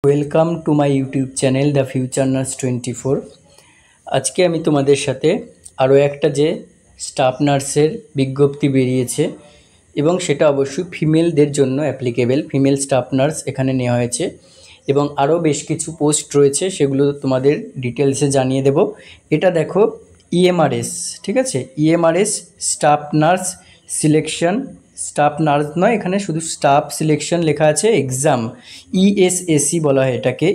Welcome to my YouTube channel the future nurse 24। আজকে আমি তোমাদের সাথে আরও একটা যে স্টাফ নার্সের বিজ্ঞপ্তি বেরিয়েছে এবং সেটা অবশ্যই ফিমেলদের জন্য অ্যাপ্লিকেবল। ফিমেল স্টাফ নার্স এখানে নেওয়া হয়েছে এবং আরও বেশ কিছু পোস্ট রয়েছে, সেগুলো তোমাদের ডিটেলসে জানিয়ে দেব। এটা দেখো ইএমআরএস, ঠিক আছে, EMRS staff nurse selection. Staff nurse নয়, এখানে শুধু স্টাফ সিলেকশন লেখা আছে। এক্সাম ইএসএসি বলা হয় এটাকে।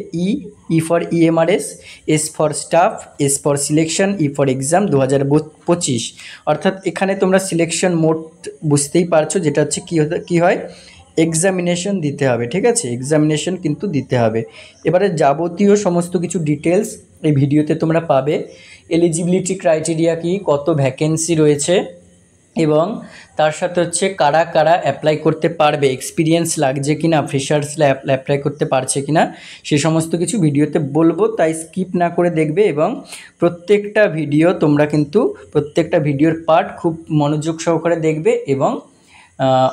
E for EMRS, S for staff, S for selection, E for exam 2025। অর্থাৎ এখানে তোমরা সিলেকশন মোড বুঝতেই পারছো, যেটা হচ্ছে কী হয়, এক্সামিনেশন দিতে হবে, ঠিক আছে, এক্সামিনেশন কিন্তু দিতে হবে। এবারে যাবতীয় সমস্ত কিছু ডিটেলস এই ভিডিওতে তোমরা পাবে। এলিজিবিলিটি ক্রাইটেরিয়া কি, কত ভ্যাকেন্সি রয়েছে এবং তার সাথে হচ্ছে কারা কারা অ্যাপ্লাই করতে পারবে, এক্সপিরিয়েন্স লাগছে কিনা, ফ্রেশার্সরা অ্যাপ্লাই করতে পারছে কিনা, সে সমস্ত কিছু ভিডিওতে বলবো, তাই স্কিপ না করে দেখবে। এবং প্রত্যেকটা ভিডিও তোমরা কিন্তু প্রত্যেকটা ভিডিওর পার্ট খুব মনোযোগ সহকারে দেখবে এবং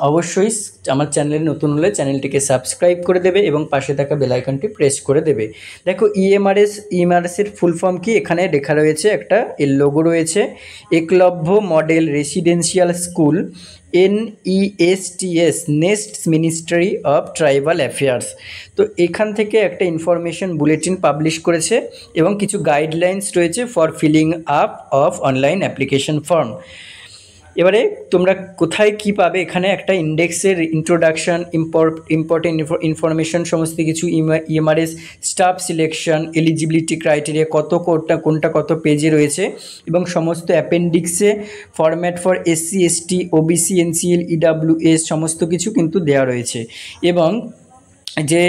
অবশ্যই আমার চ্যানেলে নতুন হলে চ্যানেলটিকে সাবস্ক্রাইব করে দেবে এবং পাশে থাকা বেল আইকনটি প্রেস করে দেবে। দেখো ইএমআরএসের ফুল ফর্ম কি, এখানে লেখা রয়েছে, একটা এর লোগো রয়েছে, Eklavya model residential school NESTS, next ministry of tribal affairs. তো এখান থেকে একটা ইনফরমেশন বুলেটিন পাবলিশ করেছে এবং কিছু গাইডলাইন্স রয়েছে for filling up of online application form. এবারে তোমরা কোথায় কি পাবে, এখানে একটা ইন্ডেক্সের ইন্ট্রোডাকশন, ইম্পর্টেন্ট ইনফরমেশন, সমস্ত কিছু, EMRS staff selection, eligibility criteria, কোনটা কত পেজে রয়েছে এবং সমস্ত অ্যাপেন্ডিক্সে format for SC ST OBC NCL EWS সমস্ত কিছু কিন্তু দেওয়া রয়েছে। এবং যে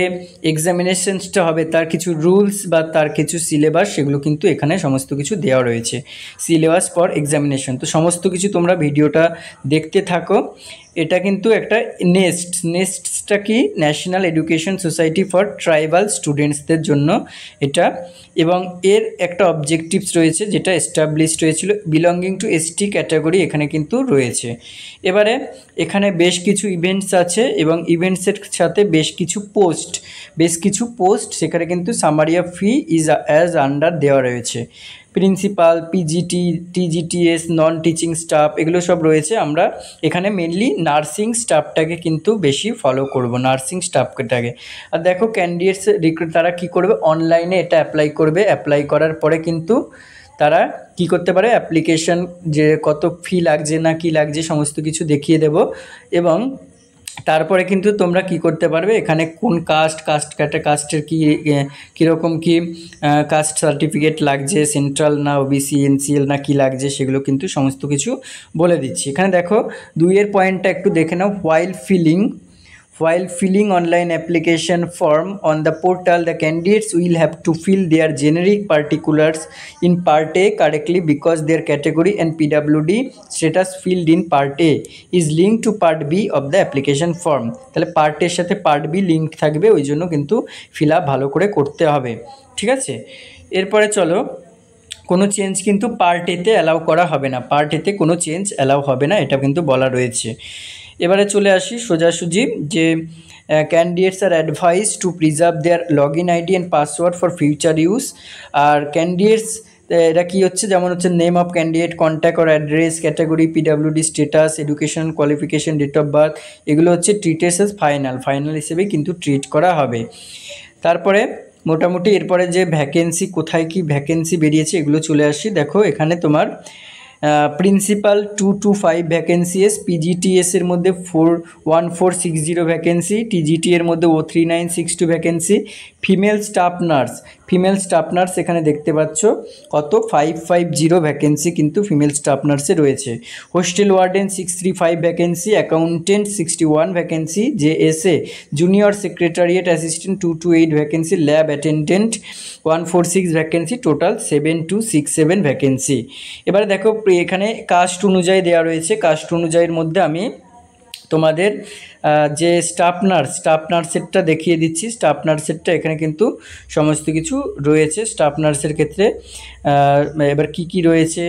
এক্সামিনেশনসটা হবে তার কিছু রুলস বা তার কিছু সিলেবাস, সেগুলো কিন্তু এখানে সমস্ত কিছু দেওয়া রয়েছে, সিলেবাস ফর এক্সামিনেশন। তো সমস্ত কিছু তোমরা ভিডিওটা দেখতে থাকো। এটা কিন্তু একটা নেক্সটটা কি, national education society for tribal স্টুডেন্টসদের জন্য এটা। এবং এর একটা অবজেক্টিভস রয়েছে যেটা এস্টাবলিশড হয়েছিল, বিলঙ্গিং টু ST ক্যাটাগরি এখানে কিন্তু রয়েছে। এবারে এখানে বেশ কিছু ইভেন্টস আছে এবং ইভেন্টসের সাথে বেশ কিছু পোস্ট সেখানে কিন্তু summary of fee is as under দেওয়া রয়েছে। Principal, PGT, TGTS, non teaching staff, এগুলো সব রয়েছে। আমরা এখানে মেনলি নার্সিং স্টাফটাকে কিন্তু বেশি ফলো করব, নার্সিং স্টাফটাকে। আর দেখো ক্যান্ডিডেটস তারা কি করবে, অনলাইনে এটা অ্যাপ্লাই করবে। অ্যাপ্লাই করার পরে কিন্তু তারা কি করতে পারে, অ্যাপ্লিকেশন যে কত ফি লাগছে না কি লাগছে সমস্ত কিছু দেখিয়ে দেব। এবং তারপরে কিন্তু তোমরা কি করতে পারবে, এখানে কোন কাস্টের কীরকম কি কাস্ট সার্টিফিকেট লাগছে, সেন্ট্রাল না OBC NCL না কি লাগছে, সেগুলো কিন্তু সমস্ত কিছু বলে দিচ্ছি। এখানে দেখো 2 পয়েন্টটা একটু দেখে নাও। While filling online application form on the portal, the candidates will have to fill their generic particulars in Part A correctly because their category and PWD status filled in Part A is linked to Part B of the application form। তাহলে Part A এর সাথে Part B link থাকবে, ওই জন্য কিন্তু fill up ভালো করে করতে হবে, ঠিক আছে। এরপরে চলো, কোনো চেঞ্জ কিন্তু পার্ট এতে অ্যালাউ করা হবে না, পার্ট এতে কোনো চেঞ্জ অ্যালাউ হবে না, এটা কিন্তু বলা রয়েছে। এবারে চলে আসি সোজাসুজি, যে candidates are advise to preserve their log in ID and password for future use. আর ক্যান্ডিডেটস এটা কী হচ্ছে, যেমন হচ্ছে name of candidate, contact or address, category, PWD status, education qualification, date of birth, এগুলো হচ্ছে ট্রিটেড অ্যাজ ফাইনাল হিসেবে কিন্তু ট্রিট করা হবে। তারপরে মোটামুটি এরপরে যে ভ্যাকেন্সি, কোথায় কি ভ্যাকেন্সি বেরিয়েছে এগুলো চলে আসি। দেখো এখানে তোমার প্রিন্সিপাল 225 ভ্যাকেন্সি, PGTS এর মধ্যে 1460 ভ্যাকেন্সি, TGT এর মধ্যে 03962 ভ্যাকেন্সি। ফিমেল স্টাফ নার্স এখানে দেখতে পাচ্ছ কত, 550 ভ্যাকেন্সি কিন্তু ফিমেল স্টাফ নার্সে রয়েছে। Hostel warden 635 vacancy, accountant 61 vacancy, JSA junior secretariat assistant 228 vacancy, lab attendant 146 vacancy, total 7267 vacancy. এবারে দেখো এখানে কাস্ট অনুযায়ী দেওয়া রয়েছে। কাস্ট অনুযায়ীর মধ্যে আমি তোমাদের যে স্টাফ নার্সেরটা দেখিয়ে দিচ্ছি। স্টাফ নার্সেরটা এখানে কিন্তু সমস্ত কিছু রয়েছে স্টাফ নার্সের ক্ষেত্রে। এবার কি রয়েছে,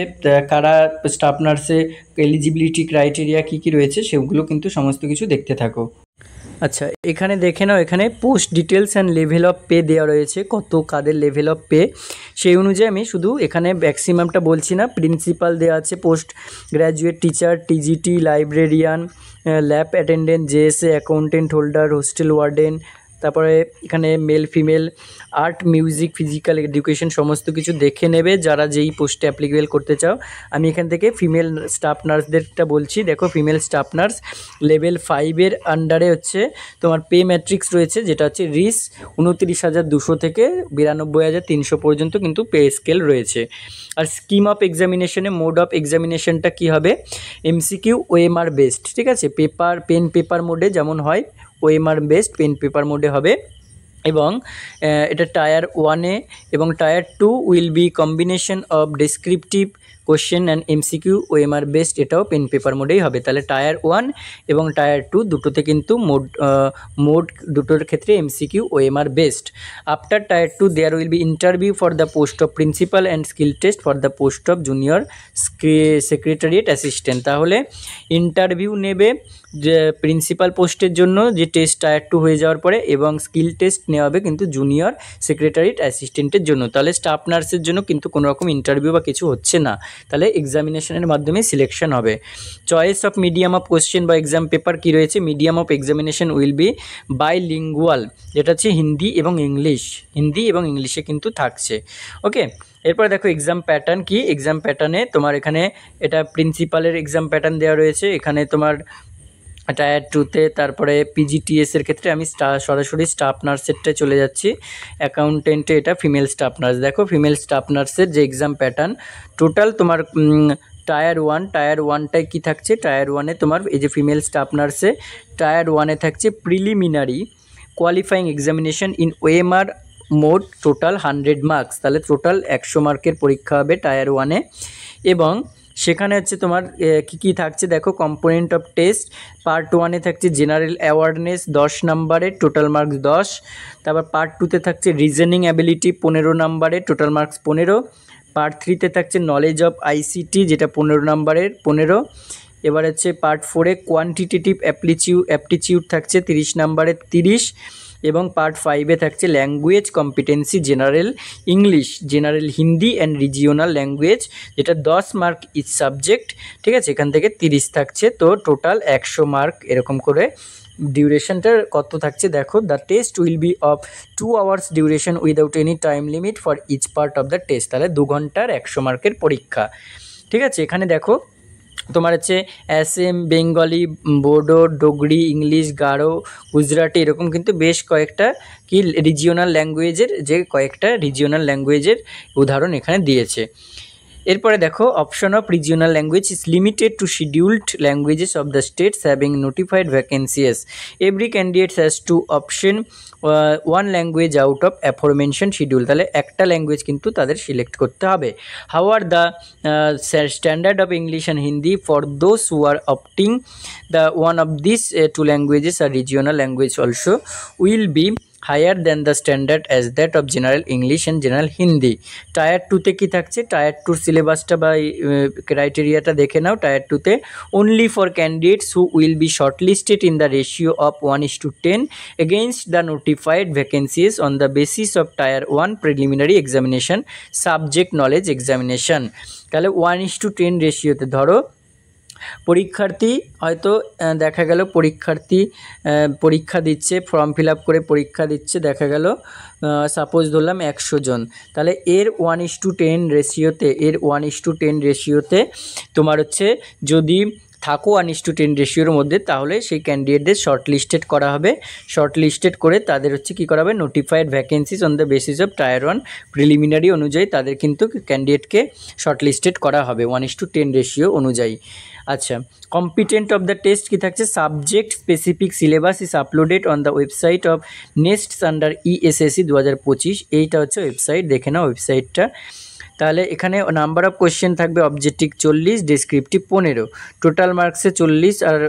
কারা স্টাফ নার্সে এলিজিবিলিটি ক্রাইটেরিয়া কি রয়েছে, সেগুলো কিন্তু সমস্ত কিছু দেখতে থাকো। আচ্ছা, এখানে দেখে নাও, এখানে post details and level of pay দেওয়া রয়েছে, কত কাদের লেভেল অফ পে সেই অনুযায়ী আমি শুধু এখানে ম্যাক্সিমামটা বলছি না। প্রিন্সিপাল দেওয়া আছে, post graduate teacher, TGT, librarian, lab attendant, JSA, accountant holder, hostel warden, তারপরে এখানে male female, art, music, physical education সমস্ত কিছু দেখে নেবে যারা যেই পোস্টে অ্যাপ্লিকেবল করতে চাও। আমি এখান থেকে ফিমেল স্টাফ নার্সদেরটা বলছি। দেখো, ফিমেল স্টাফ নার্স লেভেল 5-এর আন্ডারে হচ্ছে তোমার পে ম্যাট্রিক্স রয়েছে, যেটা হচ্ছে রিস 29,200 থেকে 92,300 পর্যন্ত কিন্তু পে স্কেল রয়েছে। আর স্কিম অফ এক্সামিনেশনে মোড অফ এক্সামিনেশনটা কী হবে, এমসিকিউ ওএমআর বেসড, ঠিক আছে, পেন পেপার মোডে যেমন হয় ওএমআর বেসড পেন পেপার মোডে হবে। এবং এটা টায়ার 1-এ এবং tyre 2 will be combination of descriptive question and MCQ OMR based, এটাও পেন পেপার মোডেই হবে। তাহলে টায়ার 1 এবং টায়ার 2 দুটোতে কিন্তু মোড দুটোর ক্ষেত্রে MCQ OMR based. After tier 2 there will be interview for the post of principal and skill test for the post of junior secretariat assistant. তাহলে interview নেবে যে প্রিন্সিপাল পোস্টের জন্য, যে টেস্ট টায়ার 2 হয়ে যাওয়ার পরে, এবং স্কিল টেস্ট নেওয়া হবে কিন্তু জুনিয়র সেক্রেটারিয়েট অ্যাসিস্ট্যান্টের জন্য। তাহলে স্টাফ নার্সের জন্য কিন্তু কোনো রকম ইন্টারভিউ বা কিছু হচ্ছে না, তাহলে এক্সামিনেশনের মাধ্যমে সিলেকশন হবে। Choice of medium of question বা এক্সাম পেপার কী রয়েছে, medium of examination will be bilingual, যেটা হচ্ছে হিন্দি এবং ইংলিশে কিন্তু থাকছে। ওকে, এরপর দেখো এক্সাম প্যাটার্ন কি। এক্সাম প্যাটার্নে তোমার এখানে এটা প্রিন্সিপালের এক্সাম প্যাটার্ন দেওয়া রয়েছে। এখানে তোমার টায়ার 2-তে, তারপরে পিজিটিএসের ক্ষেত্রে আমি সরাসরি স্টাফ নার্সেরটায় চলে যাচ্ছি। অ্যাকাউন্টেন্টে এটা ফিমেল স্টাফ নার্স। দেখো, ফিমেল স্টাফ নার্সের যে এক্সাম প্যাটার্ন টোটাল তোমার টায়ার 1টায় কী থাকছে, টায়ার 1-এ তোমার এই যে ফিমেল স্টাফ নার্সে টায়ার 1-এ থাকছে preliminary qualifying examination in OMR mode, total 100 marks. তাহলে টোটাল 100 মার্কের পরীক্ষা হবে টায়ার 1-এ। এবং সেখানে হচ্ছে তোমার কী থাকছে দেখো, কম্পোনেন্ট অফ টেস্ট পার্ট 1-এ থাকছে জেনারেল অ্যাওয়ারনেস 10 নম্বরের, টোটাল মার্কস 10। তারপর পার্ট 2-তে থাকছে রিজনিং অ্যাবিলিটি 15 নম্বরের, টোটাল মার্কস 15। পার্ট 3-তে থাকছে নলেজ অফ আইসিটি, যেটা 15 নম্বরের, 15। এবার হচ্ছে পার্ট 4-এ কোয়ান্টিটেটিভ অ্যাপটিচিউড থাকছে 30 নম্বরের, 30। এবং পার্ট 5-এ থাকছে language competency, general English, general Hindi and regional language, যেটা 10 মার্ক ইচ সাবজেক্ট, ঠিক আছে, এখান থেকে 30 থাকছে। তো টোটাল 100 মার্ক এরকম করে। ডিউরেশনটা কত থাকছে দেখো, the test will be of 2 hours duration without any time limit for each part of the test. তাহলে 2 ঘন্টার 100 মার্কের পরীক্ষা, ঠিক আছে। এখানে দেখো তোমার হচ্ছে অ্যাসেম, বেঙ্গলি, বোডো, ডোগরি, ইংলিশ, গারো, গুজরাটি, এরকম কিন্তু বেশ কয়েকটা কি রিজিওনাল ল্যাঙ্গুয়েজের উদাহরণ এখানে দিয়েছে। এরপরে দেখো, option of regional language is limited to scheduled languages of the states having notified vacancies. Every candidate has to option 1 language out of aforementioned schedule. তাহলে একটা ল্যাঙ্গুয়েজ কিন্তু তাদের সিলেক্ট করতে হবে। However the standard of English and Hindi for those who are opting the one of this 2 languages আর regional language also will be higher than the standard as that of general English and general Hindi. Tier 2-তে কী থাকছে, tier 2-র সিলেবাসটা বা ক্রাইটেরিয়াটা দেখে নাও। টায়ার 2-তে only for candidates who will be shortlisted in the ratio of 1:10 against the notified vacancies on the basis of Tier 1 preliminary examination subject knowledge examination। তাহলে 1:10 রেশিওতে ধরো পরীক্ষার্থী হয়তো দেখা গেল পরীক্ষা দিচ্ছে, ফর্ম ফিল আপ করে পরীক্ষা দিচ্ছে, দেখা গেল সাপোজ ধরলাম 100 জন। তাহলে এর 1:10 রেশিওতে তোমার হচ্ছে যদি থাকো 1:10 রেশিওর মধ্যে, তাহলে সেই ক্যান্ডিডেটদের শর্টলিস্টেড করা হবে। শর্টলিস্টেড করে তাদের হচ্ছে কী করা হবে, notified vacancies on the basis of tyre 1 preliminary অনুযায়ী তাদের কিন্তু ক্যান্ডিডেটকে শর্টলিস্টেড করা হবে 1:10 রেশিও অনুযায়ী। আচ্ছা, কম্পিটেন্ট অফ দ্য টেস্ট কী থাকছে, subject specific syllabus is uploaded on the website of নেস্টস under ESSC 2025। এইটা হচ্ছে ওয়েবসাইট, দেখে নাও ওয়েবসাইটটা। তাহলে এখানে নাম্বার অফ কোয়েশ্চেন থাকবে অবজেক্টিভ 40, ডেসক্রিপটিভ 15, টোটাল মার্কসে 40 আর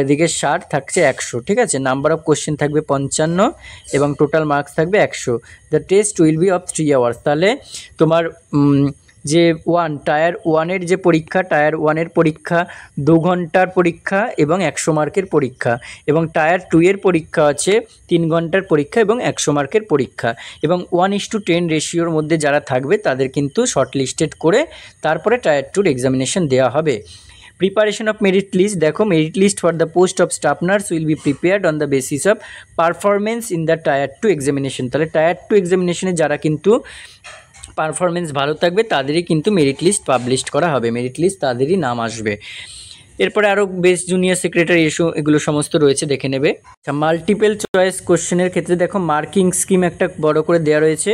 এদিকে 60 থাকছে 100, ঠিক আছে। নাম্বার অফ কোয়েশ্চেন থাকবে 55 এবং টোটাল মার্কস থাকবে 100। The test will be of 3 hours. তাহলে তোমার যে টায়ার ওয়ানের যে পরীক্ষা, টায়ার ওয়ানের পরীক্ষা 2 ঘন্টার পরীক্ষা এবং 100 মার্কের পরীক্ষা, এবং টায়ার 2 এর পরীক্ষা আছে 3 ঘন্টার পরীক্ষা এবং 100 মার্কের পরীক্ষা, এবং 1:10 রেশিওর মধ্যে যারা থাকবে তাদের কিন্তু শর্ট লিস্টেড করে তারপরে টায়ার 2 এক্সামিনেশন দেওয়া হবে। প্রিপারেশন অফ মেরিট লিস্ট, দেখো merit list for the post of staff nurse will be prepared on the basis of performance in the tier 2 examination. তাহলে টায়ার 2 এক্সামিনেশনে যারা কিন্তু পারফরমেন্স ভালো থাকবে তাদেরই কিন্তু মেরিট লিস্ট পাবলিশ করা হবে, মেরিট লিস্ট তাদেরই নাম আসবে। এরপরে আরও বেস্ট জুনিয়র সেক্রেটারি এগুলো সমস্ত রয়েছে, দেখে নেবে। আচ্ছা, মাল্টিপল চয়েস কোশ্চেনের ক্ষেত্রে দেখো মার্কিং স্কিম একটা বড় করে দেওয়া রয়েছে।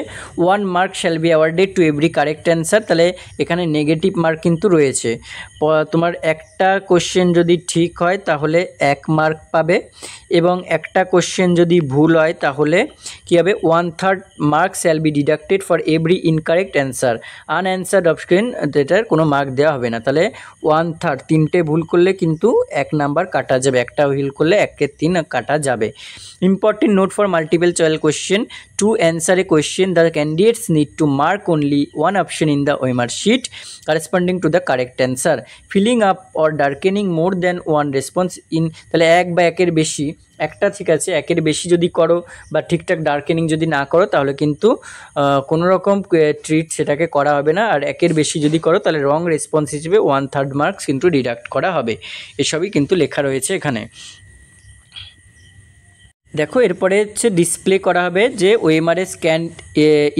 1 mark shall B awarded to every correct answer. তাহলে এখানে নেগেটিভ মার্ক কিন্তু রয়েছে। তোমার একটা কোশ্চেন যদি ঠিক হয় তাহলে 1 মার্ক পাবে, এবং একটা কোশ্চেন যদি ভুল হয় তাহলে কী হবে, 1/3 mark shall be deducted for every incorrect answer. Unanswered option এটার কোনো মার্ক দেওয়া হবে না। তাহলে 1/3, 3টে ভুল করলে কিন্তু 1 নাম্বার কাটা যাবে, একটা ভুল করলে 1-এর 3 কাটা যাবে। Important note for multiple choice question: to answer a question the candidates need to mark only 1 option in the OMR sheet corresponding to the correct answer. Filling up or darkening more than 1 response in, তাহলে 1 বা 1-এর বেশি, একটা ঠিক আছে 1-এর বেশি যদি করো বা ঠিকঠাক ডার্কেনিং যদি না করো তাহলে কিন্তু কোনো রকম ট্রিট সেটাকে করা হবে না, আর 1-এর বেশি যদি করো তাহলে রং রেসপন্স হিসেবে 1/3 মার্কস কিন্তু ডিডাক্ট করা হবে। এসবই কিন্তু লেখা রয়েছে এখানে। দেখো এরপরে হচ্ছে ডিসপ্লে করা হবে যে ওএমআরএস স্ক্যান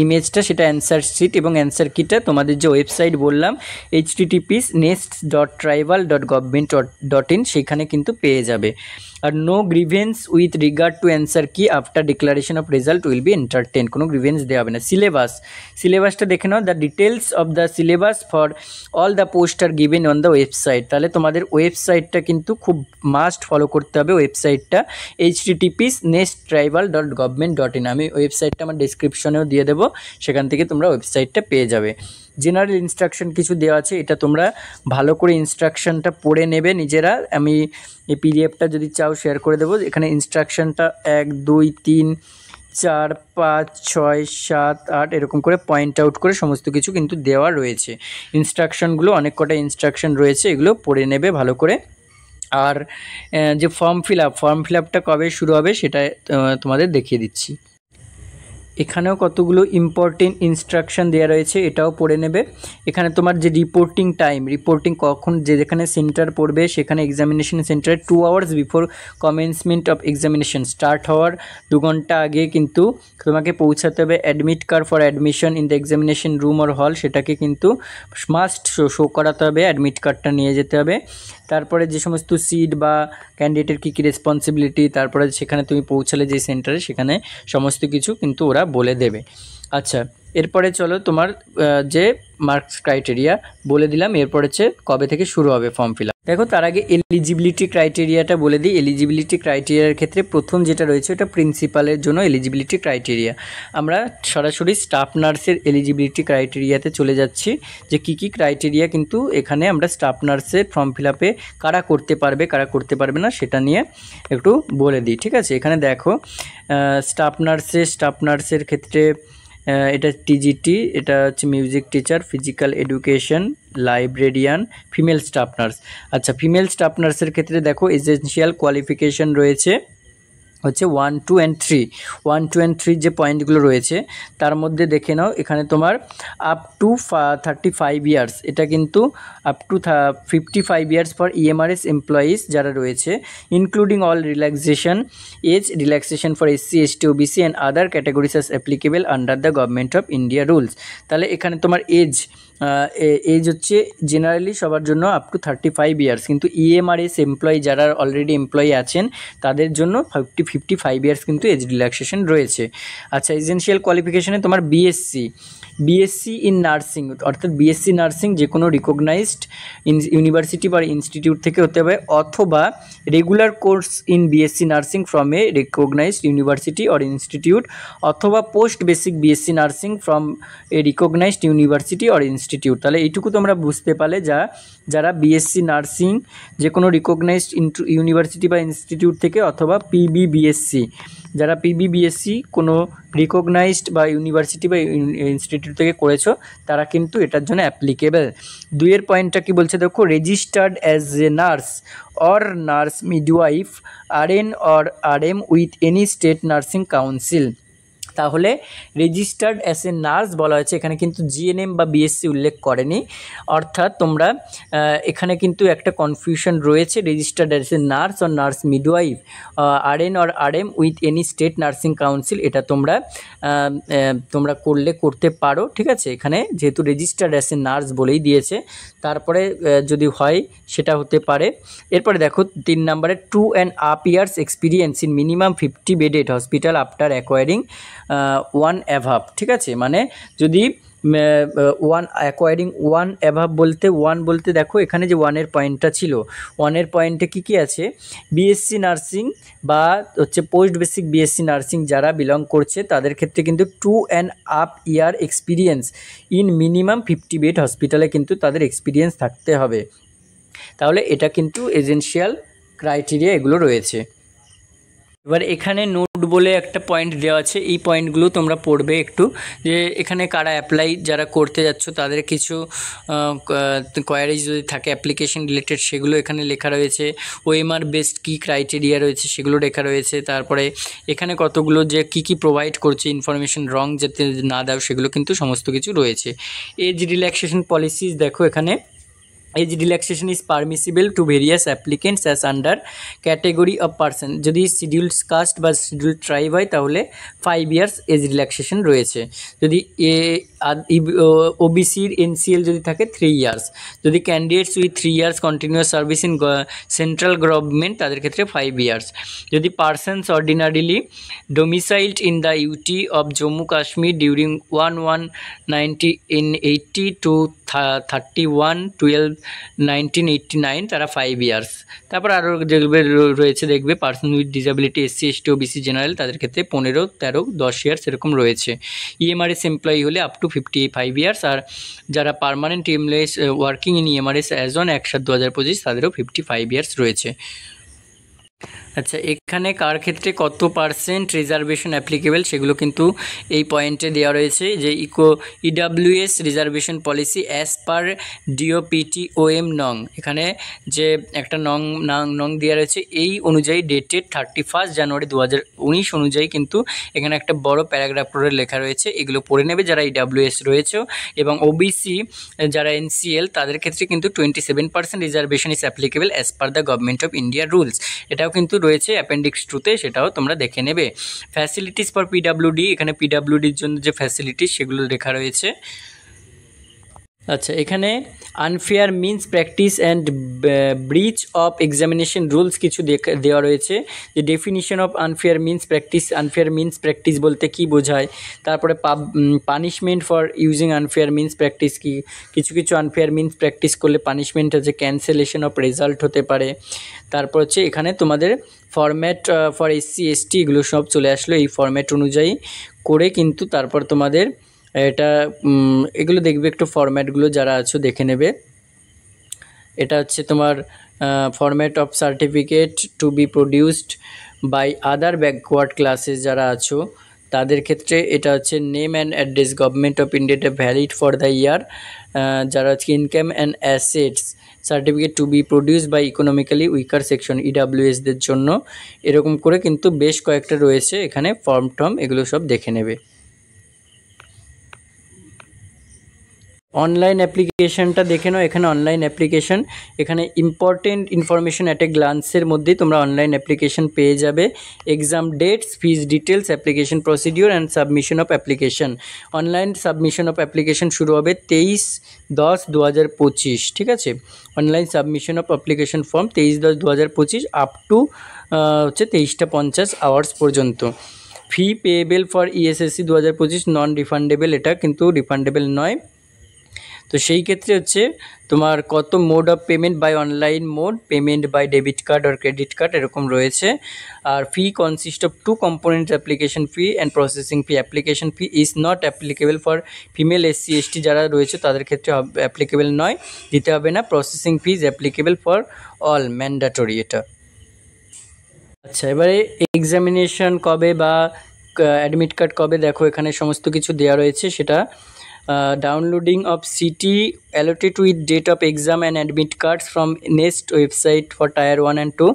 ইমেজটা, সেটা অ্যান্সার শিট এবং অ্যান্সার কিটা তোমাদের যে ওয়েবসাইট বললাম https://nests.tribal.government.in সেখানে কিন্তু পেয়ে যাবে। আর no grievance with regard to answer key after declaration of result will be entertain. কোনো গ্রিভেন্স দেওয়া হবে না। সিলেবাসটা দেখে নাও। The details of the syllabus for all the post are given on the website. তাহলে তোমাদের ওয়েবসাইটটা কিন্তু খুব মাস্ট ফলো করতে হবে। ওয়েবসাইটটা https://nests.tribal.government.in। আমি ওয়েবসাইটটা আমার ডিসক্রিপশনেও দিয়ে দেবো, সেখান থেকে তোমরা ওয়েবসাইটটা পেয়ে যাবে। জেনারেল ইনস্ট্রাকশন কিছু দেওয়া আছে, এটা তোমরা ভালো করে ইনস্ট্রাকশনটা পড়ে নেবে নিজেরা। আমি এই পিডিএফটা যদি চাও শেয়ার করে দেবো। এখানে ইনস্ট্রাকশনটা 1, 2, 3, 4, 5, 6, 7, 8 এরকম করে পয়েন্ট আউট করে সমস্ত কিছু কিন্তু দেওয়া রয়েছে। ইনস্ট্রাকশনগুলো অনেক কটা ইনস্ট্রাকশন রয়েছে, এগুলো পড়ে নেবে ভালো করে। আর যে ফর্ম ফিল আপটা কবে শুরু হবে সেটা তোমাদের দেখিয়ে দিচ্ছি। এখানেও কতগুলো ইম্পর্টেন্ট ইনস্ট্রাকশন দেওয়া রয়েছে, এটাও পড়ে নেবে। এখানে তোমার যে রিপোর্টিং টাইম, রিপোর্টিং কখন যেখানে সেন্টার পড়বে সেখানে এক্সামিনেশন সেন্টারে 2 hours before commencement of examination, start হওয়ার 2 ঘন্টা আগে কিন্তু তোমাকে পৌঁছাতে হবে। Admit card for admission in the examination room or হল, সেটাকে কিন্তু মাস্ট শো করাতে হবে, অ্যাডমিট কার্ডটা নিয়ে যেতে হবে। তারপরে যে সমস্ত সিট বা ক্যান্ডিডেটের কী কী রেসপন্সিবিলিটি, তারপরে সেখানে তুমি পৌঁছালে যে সেন্টারে সেখানে সমস্ত কিছু কিন্তু ওরা বলে দেবে। আচ্ছা, এরপরে চলো তোমার যে মার্কস ক্রাইটেরিয়া বলে দিলাম, এরপর হচ্ছে কবে থেকে শুরু হবে ফর্ম ফিল আপ। দেখো তার আগে এলিজিবিলিটি ক্রাইটেরিয়াটা বলে দিই। এলিজিবিলিটি ক্রাইটেরিয়ার ক্ষেত্রে প্রথম যেটা রয়েছে ওটা প্রিন্সিপালের জন্য এলিজিবিলিটি ক্রাইটেরিয়া। আমরা সরাসরি স্টাফ নার্সের এলিজিবিলিটি ক্রাইটেরিয়াতে চলে যাচ্ছি, যে কী কী ক্রাইটেরিয়া কিন্তু এখানে আমরা স্টাফ নার্সের ফর্ম ফিল আপে কারা করতে পারবে কারা করতে পারবে না সেটা নিয়ে একটু বলে দিই, ঠিক আছে। এখানে দেখো স্টাফ নার্সের ক্ষেত্রে এটা টিজিটি, এটা হচ্ছে music teacher, physical education, librarian, female staff nurse. আচ্ছা, ফিমেল স্টাফ নার্সের ক্ষেত্রে দেখো এসেনশিয়াল কোয়ালিফিকেশন রয়েছে হচ্ছে 1, 2 and 3। 1, 2 and 3 যে পয়েন্টগুলো রয়েছে তার মধ্যে দেখে নাও, এখানে তোমার আপ টু 35 ইয়ার্স, এটা কিন্তু up to 55 years for EMRS employees যারা রয়েছে, including all relaxation for SC, ST, OBC and other categories as applicable under the government of India rules. তাহলে এখানে তোমার এজ হচ্ছে জেনারেলি সবার জন্য আপ টু 35 ইয়ার্স, কিন্তু ইএমআরএস এমপ্লয়ি যারা অলরেডি এমপ্লয়ি আছেন তাদের জন্য 55 ইয়ার্স কিন্তু এজ রিল্যাক্সেশন রয়েছে। আচ্ছা, এসেনশিয়াল কোয়ালিফিকেশনে তোমার বিএসসি ইন নার্সিং, অর্থাৎ বিএসসি নার্সিং যে কোনো রিকগনাইজড ইউনিভার্সিটি বা ইনস্টিটিউট থেকে হতে হবে, অথবা regular course in BSc nursing from a recognised university or institute, অথবা post basic BSc nursing from a recognised university or institute institute. তাহলে এইটুকু তোমরা বুঝতে পারলে যারা বিএসসি নার্সিং যে কোনো রিকগনাইজড ইউনিভার্সিটি বা ইনস্টিটিউট থেকে, অথবা পিবিবিএসসি, যারা পিবিবিএসসি কোনো রিকগনাইজড বা ইউনিভার্সিটি বা ইনস্টিটিউট থেকে করেছো তারা কিন্তু এটার জন্য অ্যাপ্লিকেবল। 2 পয়েন্টটা কি বলছে দেখো, registered as a nurse or nurse midwife R or RM with any state nursing council. তাহলে রেজিস্টার্ড অ্যাজ এ নার্স বলা হয়েছে, এখানে কিন্তু জিএনএম বা বিএসসি উল্লেখ করেনি। অর্থাৎ তোমরা এখানে কিন্তু একটা কনফিউশন রয়েছে, registered as a nurse or nurse midwife R or RM with any state nursing council, এটা তোমরা করতে পারো, ঠিক আছে। এখানে যেহেতু রেজিস্টার্ড অ্যাজ এ নার্স বলেই দিয়েছে, তারপরে যদি হয় সেটা হতে পারে। এরপরে দেখো 3 নম্বরে 2.5 years experience in minimum 50 bedded hospital after acquiring 1 অ্যাভাব, ঠিক আছে। মানে যদি 1 অ্যাকোয়ারিং 1 অ্যাভাব বলতে দেখো এখানে যে 1-এর পয়েন্টটা ছিল, 1-এর পয়েন্টে কী আছে, বিএসসি নার্সিং বা হচ্ছে পোস্ট বেসিক বিএসসি নার্সিং যারা বিলং করছে তাদের ক্ষেত্রে কিন্তু 2.5 year experience in minimum 50 bed হসপিটালে কিন্তু তাদের এক্সপিরিয়েন্স থাকতে হবে। তাহলে এটা কিন্তু এসেনশিয়াল ক্রাইটেরিয়া এগুলো রয়েছে। এবার এখানে নোট বলে একটা পয়েন্ট দেওয়া আছে, এই পয়েন্টগুলো তোমরা পড়বে একটু, যে এখানে কারা অ্যাপ্লাই যারা করতে যাচ্ছ তাদের কিছু কোয়ারিজ যদি থাকে অ্যাপ্লিকেশন রিলেটেড সেগুলো এখানে লেখা রয়েছে, ওএমআর বেসড কী ক্রাইটেরিয়া রয়েছে সেগুলো লেখা রয়েছে। তারপরে এখানে কতগুলো যে কী প্রোভাইড করছে ইনফরমেশন রং যাতে না দাও সেগুলো কিন্তু সমস্ত কিছু রয়েছে। এজ রিল্যাক্সেশন পলিসিস দেখো এখানে, age relaxation is permissible to various applicants as under category of person. যদি শিডিউলড কাস্ট বা শিডিউলড ট্রাইব হয় তাহলে 5 years এজ রিল্যাক্সেশন রয়েছে। যদি ওবিসির এনসিএল যদি থাকে 3 years। যদি candidates with 3 years continuous service in central government তাদের ক্ষেত্রে 5 years। যদি persons ordinarily domiciled in the UT of Jammu Kashmir during 1/1/1980 to 31/12/1989 তারা 5 years। তারপর আরও যেগুলো রয়েছে দেখবে, person with disability SC ST OBC general তাদের ক্ষেত্রে 15, 13, 10 years এরকম রয়েছে। ইএমআরএস এমপ্লয়ি হলে আপ টু 55 years, আর যারা permanent employees working in EMRS as on 1/7/2025 তাদেরও 55 years রয়েছে। আচ্ছা, এখানে কার ক্ষেত্রে কত পার্সেন্ট রিজার্ভেশন অ্যাপ্লিকেবল সেগুলো কিন্তু এই পয়েন্টে দেওয়া রয়েছে, যে EWS reservation policy as per DoPT OM নং। এখানে যে একটা নং দেওয়া রয়েছে এই অনুযায়ী ডেটেড 31 জানুয়ারি 2019 অনুযায়ী কিন্তু এখানে একটা বড় প্যারাগ্রাফ করে লেখা রয়েছে, এগুলো পড়ে নেবে যারা ইডাব্লিউএস রয়েছে। এবং ওবিসি যারা এনসিএল তাদের ক্ষেত্রে কিন্তু 27% reservation is applicable as per the government of India rules, এটাও কিন্তু রয়েছে অ্যাপেন্ডিক্স 2-তে, সেটাও তোমরা দেখে নেবে। ফ্যাসিলিটিস ফর পিডাব্লিউডি, এখানে পিডাব্লিউডির জন্য যে ফ্যাসিলিটিস সেগুলো লেখা রয়েছে। আচ্ছা, এখানে unfair means practice and breach of examination rules কিছু দেওয়া রয়েছে, যে definition of unfair means practice বলতে কি বোঝায়, তারপরে punishment for using unfair means practice কি, কিছু আনফেয়ার মিন্স প্র্যাকটিস করলে পানিশমেন্ট হচ্ছে ক্যান্সেলেশন অফ রেজাল্ট হতে পারে। তারপর হচ্ছে এখানে তোমাদের ফরম্যাট ফর এসসি এসটি এগুলো সব চলে আসলো, এই ফরম্যাট অনুযায়ী করে কিন্তু তারপর তোমাদের এটা এগুলো দেখবে, একটু ফরম্যাটগুলো যারা আছো দেখে নেবে। এটা হচ্ছে তোমার format of certificate to be produced by other backward classes যারা আছো তাদের ক্ষেত্রে এটা হচ্ছে name and address government of ইন্ডিয়াটা ভ্যালিড ফর দ্য ইয়ার, যারা হচ্ছে income and assets certificate to be produce by economically weaker section ইডাব্লিউএসদের জন্য, এরকম করে কিন্তু বেশ কয়েকটা রয়েছে এখানে ফর্ম এগুলো সব দেখে নেবে। অনলাইন অ্যাপ্লিকেশানটা দেখে নাও, এখানে অনলাইন অ্যাপ্লিকেশান, এখানে ইম্পর্টেন্ট ইনফরমেশন অ্যাট এ গ্লান্সের মধ্যেই তোমরা অনলাইন অ্যাপ্লিকেশান পেয়ে যাবে। Exam dates, fees details, application procedure and submission of application. Online submission of application শুরু হবে 23/10/2025, ঠিক আছে। Online submission of application form 23/10/2025 up to হচ্ছে 23:50 আওয়ার্স পর্যন্ত। ফি পেয়েবেল ফর ইএসএসসি 2025 নন রিফান্ডেবল, এটা কিন্তু রিফান্ডেবল নয়। তো সেই ক্ষেত্রে হচ্ছে তোমার কত mode of payment by online mode, payment by debit card আর ক্রেডিট কার্ড এরকম রয়েছে। আর fee consist of two components, application fee and processing fee. Application fee is not applicable for female SC ST যারা রয়েছে তাদের ক্ষেত্রে applicable নয়, দিতে হবে না। Processing fee is applicable for all, mandatory এটা। আচ্ছা, এবারে এক্সামিনেশন কবে বা অ্যাডমিট কার্ড কবে, দেখো এখানে সমস্ত কিছু দেওয়া রয়েছে। সেটা downloading of city allotted with date of exam and admit cards from next website for tier 1 and 2,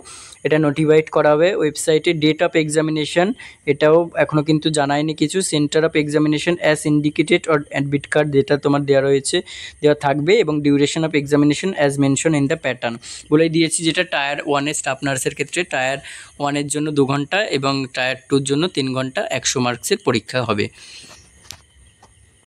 এটা নোটিফাইড করা হবে ওয়েবসাইটে। ডেট অফ এক্সামিনেশন এটাও এখনও কিন্তু জানায়নি কিছু। Centre of examination as indicated or admit card যেটা তোমার দেওয়া রয়েছে দেওয়া থাকবে, এবং duration of examination as mention in the pattern, বলে দিয়েছি। যেটা টায়ার 1-এর স্টাফ নার্সের ক্ষেত্রে টায়ার 1-এর জন্য 2 ঘন্টা এবং টায়ার 2-র জন্য 3 ঘন্টা 100 মার্কসের পরীক্ষা হবে।